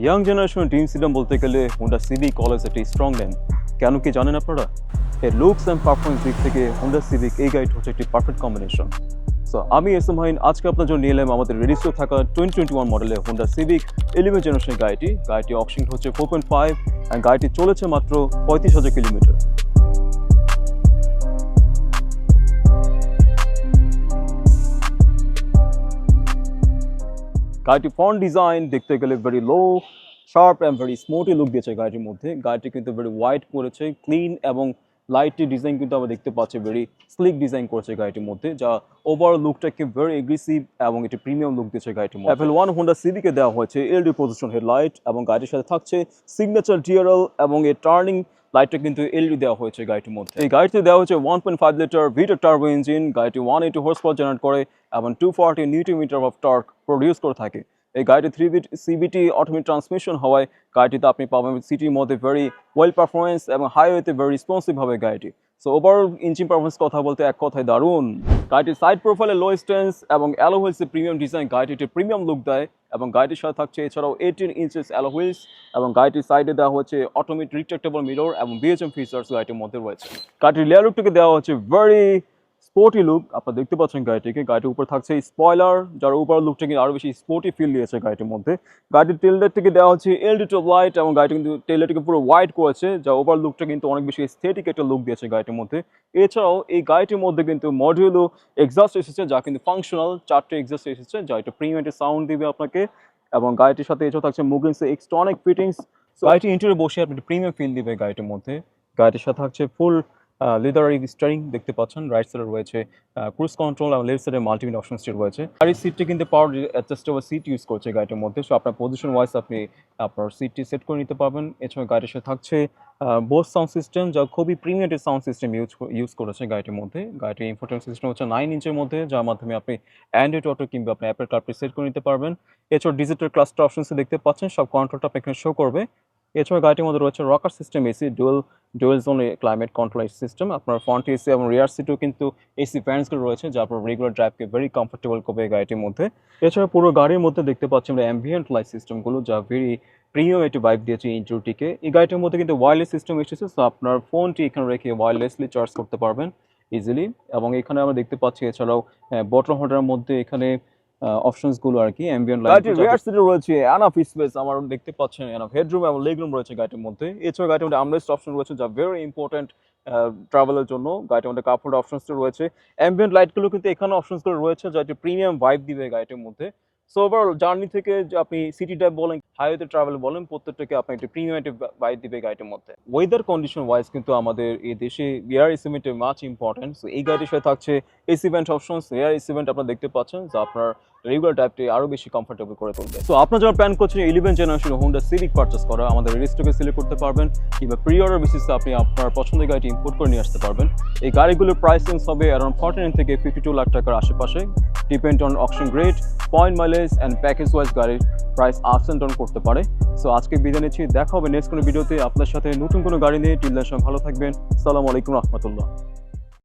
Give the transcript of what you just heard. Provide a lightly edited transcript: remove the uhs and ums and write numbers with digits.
Young জেনারেশনের dream sit down বলতে গেলে হোন্ডা সিভিক অলওয়েজ একটি স্ট্রং নেম। কেন কি জানেন আপনারা? এর লুকস অ্যান্ড পারফরমেন্স দিক থেকে হোন্ডা সিভিক এই গাড়িটি হচ্ছে একটি পারফেক্ট কম্বিনেশন। সো আমি এসএম হাইন আজকে আপনার জন্য নিয়ে এলাম আমাদের রেজিস্টার থাকা 2021 মডেলের হোন্ডা সিভিক 11 জেনারেশনের গাড়িটি অকশন হচ্ছে 4.5 অ্যান্ড গাড়িটি চলেছে মাত্র 35,000 কিলোমিটার। গাড়িটি ফ্রন্ট ডিজাইন দেখতে গেলে very low sharp and very smoothie look দিয়েছে গাড়িটির মধ্যে। গাড়িটি কিন্তু ভেরি ওয়াইড করেছে, ক্লিন এবং লাইটটি ডিজাইন কিন্তু আমরা দেখতে পাচ্ছি ভেরি স্লিক ডিজাইন করেছে গাড়িটির মধ্যে, যা ওভারঅল লুকটাকে ভেরি এগ্রেসিভ এবং এটি প্রিমিয়াম লুক দিয়েছে গাড়িটির মধ্যে। FL1 হোন্ডা সিভিকে দেওয়া হয়েছে এলডি পজিশন হেডলাইট এবং গাড়ির সাথে থাকছে সিগনেচার ডিআরএল এবং এই টার্নিং লাইটটা কিন্তু এলইডি দেওয়া হয়েছে গাড়িটির মধ্যে। এই গাড়িতে দেওয়া হচ্ছে 1.5 লিটার ভিটেক টার্বো ইঞ্জিন। গাড়িটি 180 হর্স পাওয়ার জেনারেট করে এবং 240 newton metre of torque produce করে থাকে। এই গাড়িটি 3 সিবিটি অটোমেটিক ট্রান্সমিশন হওয়ায় গাড়িটিতে আপনি পাবেন সিটির মধ্যে ভেরি ওয়েল পারফরমেন্স এবং হাইওয়েতে ভেরি রেসপন্সিভ হবে গাড়িটি। সো ওভারঅল ইঞ্জিন পারফরমেন্স কথা বলতে এক কথায় দারুণ। গাড়িটির সাইড প্রোফাইলে লো স্টেন্স এবং অ্যালো হুইলসের প্রিমিয়াম ডিজাইন গাড়িটির প্রিমিয়াম লুক দেয় এবং গাড়িটির সাথে থাকছে এছাড়াও 18 ইঞ্চেস অ্যালো হুইলস এবং গাড়িটির সাইডে দেওয়া হচ্ছে অটোমেটিক রিট্রাক্টেবল মিরর এবং বিএচএম ফিচার্স গাড়িটির মধ্যে রয়েছে। গাড়িটির লেয়ার লুকটিকে দেওয়া হচ্ছে ভেরি স্পোর্টি লুক। আপনারা দেখতে পাচ্ছেন গাড়িটির উপর থাকছে স্পয়লার, যার উপর লুকটাকে আরো বেশি স্পোর্টি ফিল দিয়েছে গাড়িটির মধ্যে। গাড়িটির টেল লাইট থেকে দেওয়া হচ্ছে এলইডি টপ লাইট এবং গাড়িটি কিন্তু টেল লাইটকে পুরো হোয়াইট করেছে, যা ওভার লুকটা কিন্তু অনেক বেশি এস্থেটিক একটা লুক দিয়েছে গাড়িটির মধ্যে। এছাড়াও এই গাড়িটির মধ্যে কিন্তু মডিউলো এক্সস্ট এসেছে, যা কিন্তু ফাংশনাল 4টে এক্সস্ট এসেছে, যা একটা প্রিমিয়াম সাউন্ড দিবে আপনাকে এবং গাড়িটির সাথে এছাড়াও থাকছে মুগলিন্সের এক্সট্রনিক ফিটিংস। গাড়িটি ইন্টেরিয়রে বসে আপনি প্রিমিয়াম ফিল দিবে গাড়িটির মধ্যে। গাড়িটির সাথে থাকছে ফুল লেদারি স্টিয়ারিং দেখতে পাচ্ছেন। রাইট সাইডে রয়েছে ক্রুজ কন্ট্রোল এবং লেফট সাইডে মাল্টিমিডিয়া অপশন রয়েছে। গাড়ির সিটটি কিন্তু পাওয়ার অ্যাডজাস্টেবল সিট ইউজ করছে গাড়িটির মধ্যে। সো আপনার পজিশন ওয়াইজ আপনি আপনার সিটটি সেট করে নিতে পারবেন। এছাড়া গাড়ির সাথে থাকছে বোস সাউন্ড সিস্টেম, যা খুবই প্রিমিয়াম সাউন্ড সিস্টেম ইউজ করেছে গাড়িটির মধ্যে। গাড়িটির ইনফোটেইনমেন্ট সিস্টেম হচ্ছে 9 ইঞ্চের মধ্যে, যার মাধ্যমে আপনি অ্যান্ড্রয়েড অটো কিংবা আপনি অ্যাপল কারপ্লে সেট করে নিতে পারবেন। এছাড়া ডিজিটাল ক্লাস্টার অপশনস দেখতে পাচ্ছেন, সব কন্ট্রোলটা আপনি এখানে শো করবে। এছাড়া গাড়িটির মধ্যে রয়েছে rocker system AC, dual zone climate control system. আপনার ফ্রন্ট এসি এবং রিয়ার সিটেও কিন্তু এসি ফ্যানসগুলো রয়েছে, যা আপনার রেগুলার ড্রাইভকে ভেরি কমফোর্টেবল করবে গাড়িটির মধ্যে। এছাড়া পুরো গাড়ির মধ্যে দেখতে পাচ্ছি আমরা অ্যাম্বিয়েন্ট লাইট সিস্টেমগুলো, যা ভেরি প্রিমিয়াম একটি ভাইব দিয়েছে ইন্ট্রোটিকে। এই গাড়িটির মধ্যে কিন্তু ওয়্যারলেস সিস্টেম এসেছে, সো আপনার ফোনটি এখানে রেখে ওয়্যারলেসলি চার্জ করতে পারবেন ইজিলি। এবং এখানে আমরা দেখতে পাচ্ছি এছাড়াও বটল হোল্ডারের মধ্যে এখানে অপশনস গুলো আর কি অ্যাম্বিয়েন্ট লাইট। গাড়িটির রিয়ার সিটে রয়েছে এনাফ স্পেস, আমার দেখতে পাচ্ছেন এনাফ হেডরুম এবং লেগরুম রয়েছে গাড়িটির মধ্যে। এছাড়া গাড়িটির মধ্যে আর্মরেস্ট অপশন রয়েছে, যা ভেরি ইম্পর্টেন্ট ট্রাভেলের জন্য। গাড়িটির মধ্যে কাপ হোল্ডার অপশনস রয়েছে। অ্যাম্বিয়েন্ট লাইটগুলো কিন্তু এখানে অপশনসগুলো রয়েছে, যা একটি প্রিমিয়াম ভাইব দিবে গাড়িটির মধ্যে। সো ওভারঅল জার্নি থেকে যে আপনি সিটি ড্রাইভ বলেন, হাইওয়েতে ট্রাভেল বলেন, প্রত্যেকটাকে আপনি একটা প্রিমিয়াম ভাইব দিবে গাড়িটির মধ্যে। ওয়েদার কন্ডিশন ওয়াইজ কিন্তু আমাদের এই দেশে air AC vent much important. So এই গাড়িটির সাথে থাকছে AC vent options, air AC vent আপনারা দেখতে পাচ্ছেন, যা আপনার রেগুলার ড্রাইভটি আরো বেশি কমফোর্টেবল করে তুলবে। সো আপনারা যারা প্ল্যান করছেন 11 জেনারেশন হোন্ডা সিভিক পারচেস করা, আমাদের রেজিস্ট্রিকে সিলেক্ট করতে পারবেন কিংবা প্রি অর্ডার বেসিসে আপনি আপনার পছন্দের গাড়িটি ইম্পোর্ট করে নিয়ে আসতে পারবেন। এই গাড়িগুলোর প্রাইস রেঞ্জ হবে অ্যারাউন্ড 49 থেকে 52 লাখ টাকার আশেপাশে, depend on auction grade, point mileage and package wise গাড়ির প্রাইস আপস অ্যান্ড ডাউন করতে পারে। সো আজকে বিদায় নিচ্ছি, দেখা হবে নেক্সট কোনো ভিডিওতে আপনার সাথে নতুন কোনো গাড়ি নিয়ে। টিল দেন ভালো থাকবেন। আসসালামু আলাইকুম রহমতুল্লাহ।